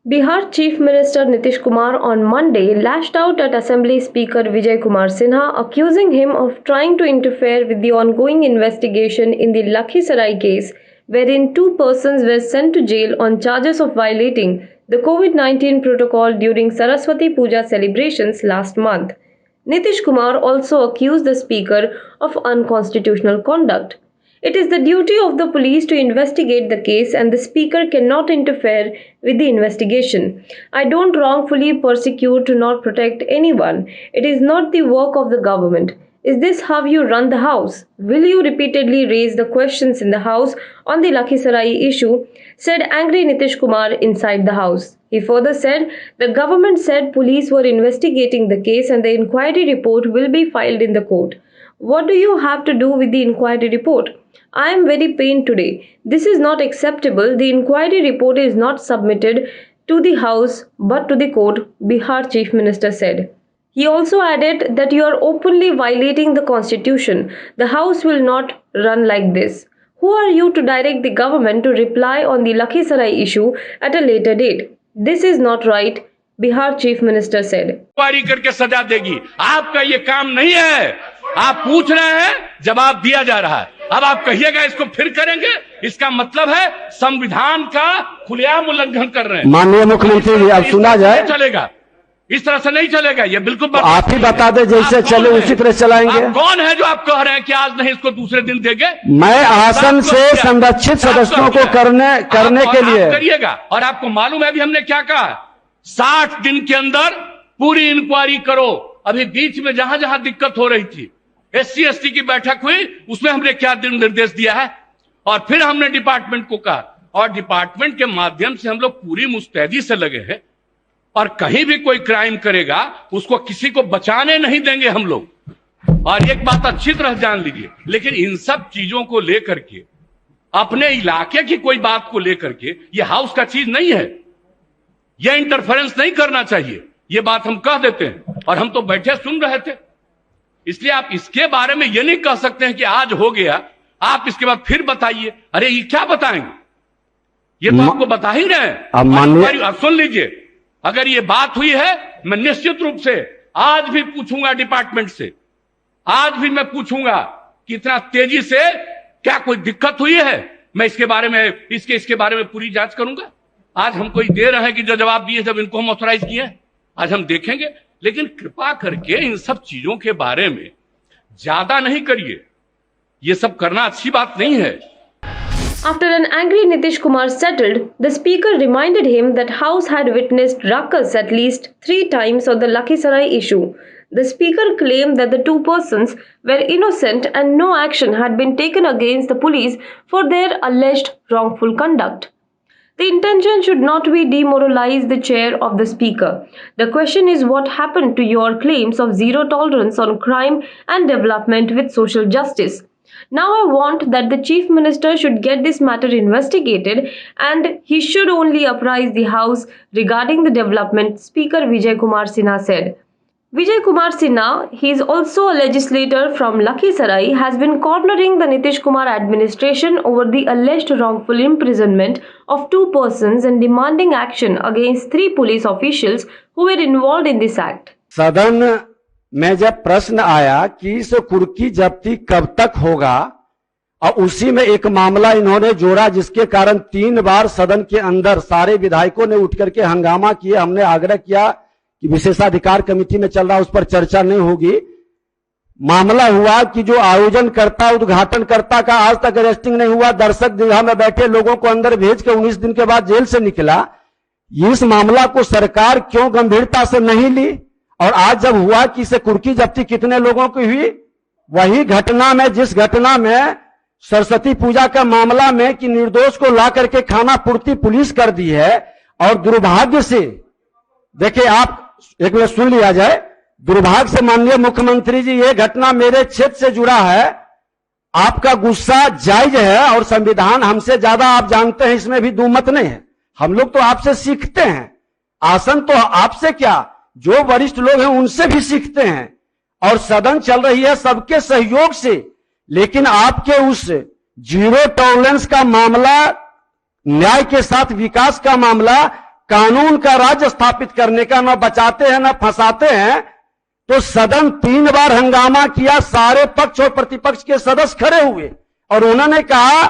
Bihar Chief Minister Nitish Kumar on Monday lashed out at Assembly Speaker Vijay Kumar Sinha, accusing him of trying to interfere with the ongoing investigation in the Lakhisarai case, wherein two persons were sent to jail on charges of violating the COVID-19 protocol during Saraswati Puja celebrations last month. Nitish Kumar also accused the Speaker of unconstitutional conduct. It is the duty of the police to investigate the case, and the Speaker cannot interfere with the investigation. I don't wrongfully persecute nor protect anyone. It is not the work of the government. Is this how you run the House? Will you repeatedly raise the questions in the House on the Lakhisarai issue? Said angry Nitish Kumar inside the House. He further said the government said police were investigating the case and the inquiry report will be filed in the court. What do you have to do with the inquiry report? I am very pained today. This is not acceptable. The inquiry report is not submitted to the House but to the court, Bihar Chief Minister said. He also added that you are openly violating the constitution. The House will not run like this. Who are you to direct the government to reply on the Lakhisarai issue at a later date? This is not right, Bihar Chief Minister said. Inquiry करके सजा देगी। आपका ये काम नहीं है। आप पूछ रहे हैं, जवाब दिया जा रहा है। अब आप कहिएगा इसको फिर करेंगे, इसका मतलब है संविधान का खुलेआम उल्लंघन कर रहे हैं। माननीय मुख्यमंत्री जी, अब सुना जाए। चलेगा, इस तरह से नहीं चलेगा। ये बिल्कुल आप ही बता दे, जैसे चले उसी तरह चलाएंगे। आप कौन है जो आप कह रहे हैं कि आज नहीं इसको दूसरे दिन देंगे? मैं आसन से संरक्षित सदस्यों को करने के लिए करिएगा। और आपको मालूम है अभी हमने क्या कहा, 60 दिन के अंदर पूरी इंक्वायरी करो। अभी बीच में जहां जहां दिक्कत हो रही थी, SC ST की बैठक हुई, उसमें हमने क्या निर्देश दिया है, और फिर हमने डिपार्टमेंट को कहा, और डिपार्टमेंट के माध्यम से हम लोग पूरी मुस्तैदी से लगे हैं, और कहीं भी कोई क्राइम करेगा उसको किसी को बचाने नहीं देंगे हम लोग। और एक बात अच्छी तरह जान लीजिए, लेकिन इन सब चीजों को लेकर के, अपने इलाके की कोई बात को लेकर के, ये हाउस का चीज नहीं है, यह इंटरफेरेंस नहीं करना चाहिए, ये बात हम कह देते हैं। और हम तो बैठे सुन रहे थे, इसलिए आप इसके बारे में यह नहीं कह सकते हैं कि आज हो गया, आप इसके बाद फिर बताइए। अरे ये क्या बताएंगे, ये तो आपको बता ही रहे हैं। अब सुन लीजिए, अगर ये बात हुई है, मैं निश्चित रूप से आज भी पूछूंगा डिपार्टमेंट से, आज भी मैं पूछूंगा कि इतना तेजी से क्या कोई दिक्कत हुई है। मैं इसके बारे में इसके बारे में पूरी जांच करूंगा। आज हम कोई दे रहे हैं कि जो जवाब दिए जब इनको हम ऑथराइज किए, आज हम देखेंगे। लेकिन कृपा करके इन सब चीजों के बारे में ज्यादा नहीं करिए, ये सब करना अच्छी बात नहीं है। After an angry Nitish Kumar settled, the Speaker reminded him that House had witnessed ruckus at least 3 times on the Lakhisarai issue. The Speaker claimed that the two persons were innocent and no action had been taken against the police for their alleged wrongful conduct. The intention should not be demoralize the chair of the Speaker. The question is what happened to your claims of zero tolerance on crime and development with social justice. Now I want that the Chief Minister should get this matter investigated and he should only apprise the House regarding the development, Speaker Vijay Kumar Sinha said. Vijay Kumar Sinha, he is also a legislator from Lakhisarai, has been cornering the Nitish Kumar administration over the alleged wrongful imprisonment of 2 persons and demanding action against 3 police officials who were involved in this act. सदन में जब प्रश्न आया कि इस कुर्की जब्ती कब तक होगा, और उसी में एक मामला इन्होंने जोड़ा जिसके कारण 3 बार सदन के अंदर सारे विधायकों ने उठ करके हंगामा किया। हमने आग्रह किया कि विशेषाधिकार कमेटी में चल रहा, उस पर चर्चा नहीं होगी। मामला हुआ कि जो आयोजनकर्ता उद्घाटनकर्ता का आज तक अरेस्टिंग नहीं हुआ, दर्शक दीर्घा में बैठे लोगों को अंदर भेज के 19 दिन के बाद जेल से निकला। इस मामला को सरकार क्यों गंभीरता से नहीं ली? और आज जब हुआ कि इसे कुर्की जब्ती कितने लोगों की हुई, वही घटना में, जिस घटना में सरस्वती पूजा का मामला में कि निर्दोष को ला करके खाना पूर्ति पुलिस कर दी है। और दुर्भाग्य से देखिए, आप एक बार सुन लिया जाए, दुर्भाग्य से माननीय मुख्यमंत्री जी, ये घटना मेरे क्षेत्र से जुड़ा है। आपका गुस्सा जायज है और संविधान हमसे ज्यादा आप जानते हैं, इसमें भी दुमत नहीं है। हम लोग तो आपसे सीखते हैं, आसन तो आपसे क्या, जो वरिष्ठ लोग हैं उनसे भी सीखते हैं। और सदन चल रही है सबके सहयोग से, लेकिन आपके उस जीरो टॉलरेंस का मामला, न्याय के साथ विकास का मामला कानून का राज्य स्थापित करने का, न बचाते हैं न फंसाते हैं। तो सदन 3 बार हंगामा किया, सारे पक्ष और प्रतिपक्ष के सदस्य खड़े हुए और उन्होंने कहा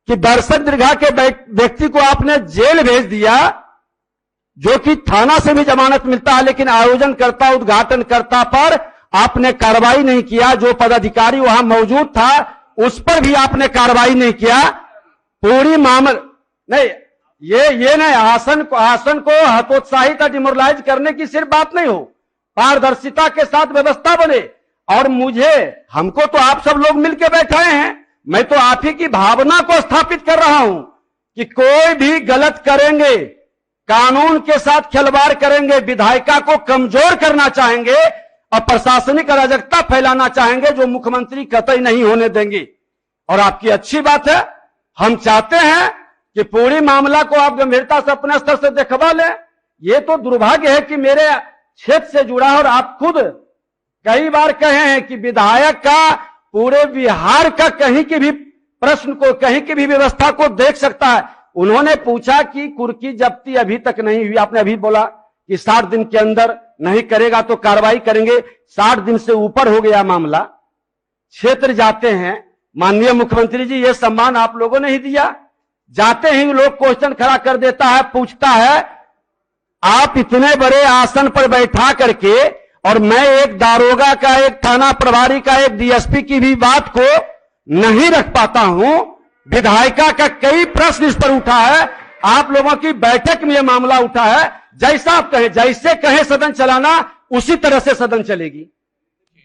कि दर्शक दीर्घा के व्यक्ति को आपने जेल भेज दिया, जो कि थाना से भी जमानत मिलता है, लेकिन आयोजनकर्ता उद्घाटनकर्ता पर आपने कार्रवाई नहीं किया। जो पदाधिकारी वहां मौजूद था उस पर भी आपने कार्रवाई नहीं किया। पूरी मामला नहीं, ये नहीं, आसन को हतोत्साहित या डिमोरलाइज करने की सिर्फ बात नहीं हो, पारदर्शिता के साथ व्यवस्था बने। और हमको तो आप सब लोग मिलकर बैठाए हैं, मैं तो आप ही की भावना को स्थापित कर रहा हूं कि कोई भी गलत करेंगे, कानून के साथ खिलवाड़ करेंगे, विधायिका को कमजोर करना चाहेंगे और प्रशासनिक अराजकता फैलाना चाहेंगे, जो मुख्यमंत्री कतई नहीं होने देंगे। और आपकी अच्छी बात है, हम चाहते हैं कि पूरी मामला को आप गंभीरता से अपने स्तर से देखवा लें। ये तो दुर्भाग्य है कि मेरे क्षेत्र से जुड़ा है और आप खुद कई बार कहे हैं कि विधायक का पूरे बिहार का कहीं की भी प्रश्न को, कहीं की भी व्यवस्था को देख सकता है। उन्होंने पूछा कि कुर्की जब्ती अभी तक नहीं हुई, आपने अभी बोला कि 60 दिन के अंदर नहीं करेगा तो कार्रवाई करेंगे। 60 दिन से ऊपर हो गया मामला, क्षेत्र जाते हैं, माननीय मुख्यमंत्री जी ये सम्मान आप लोगों ने ही दिया। जाते ही लोग क्वेश्चन खड़ा कर देता है, पूछता है आप इतने बड़े आसन पर बैठा करके, और मैं एक दारोगा का, एक थाना प्रभारी का, एक डीएसपी की भी बात को नहीं रख पाता हूं। विधायिका का कई प्रश्न इस पर उठा है, आप लोगों की बैठक में यह मामला उठा है। जैसा आप कहें, जैसे कहें सदन चलाना, उसी तरह से सदन चलेगी।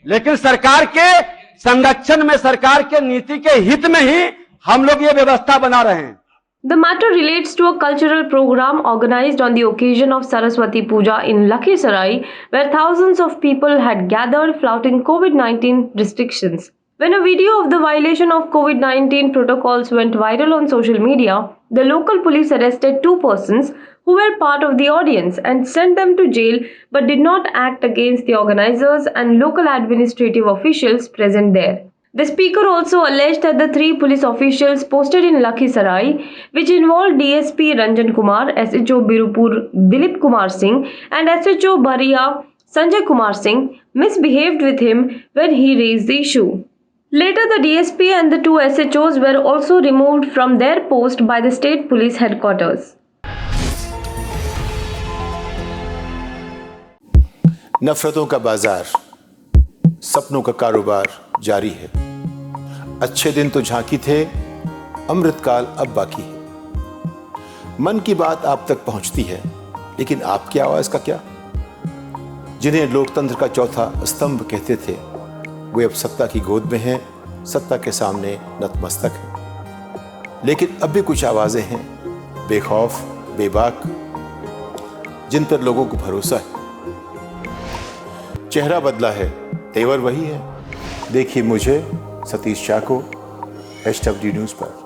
लेकिन सरकार के संरक्षण में, सरकार के नीति के हित में ही हम लोग ये व्यवस्था बना रहे हैं। The matter relates to a cultural program organized on the occasion of Saraswati Puja in Lakhisarai, where thousands of people had gathered flouting COVID-19 restrictions. When a video of the violation of COVID-19 protocols went viral on social media, the local police arrested 2 persons who were part of the audience and sent them to jail but did not act against the organizers and local administrative officials present there. The speaker also alleged that the 3 police officials posted in Lakhisarai, which involved DSP Ranjan Kumar, SHO Birupur Dilip Kumar Singh and SHO Bharia Sanjay Kumar Singh, misbehaved with him when he raised the issue. Later, the DSP and the 2 SHOs were also removed from their post by the state police headquarters. नफरतों का बाजार, सपनों का कारोबार जारी है। अच्छे दिन तो झांकी थे, अमृतकाल अब बाकी है। मन की बात आप तक पहुंचती है, लेकिन आपकी आवाज का क्या? जिन्हें लोकतंत्र का चौथा स्तंभ कहते थे, वे अब सत्ता की गोद में हैं, सत्ता के सामने नतमस्तक हैं। लेकिन अब भी कुछ आवाजें हैं, बेखौफ, बेबाक, जिन पर लोगों को भरोसा है। चेहरा बदला है, तेवर वही है। देखिए मुझे, सतीश शाह को, #D न्यूज़ पर।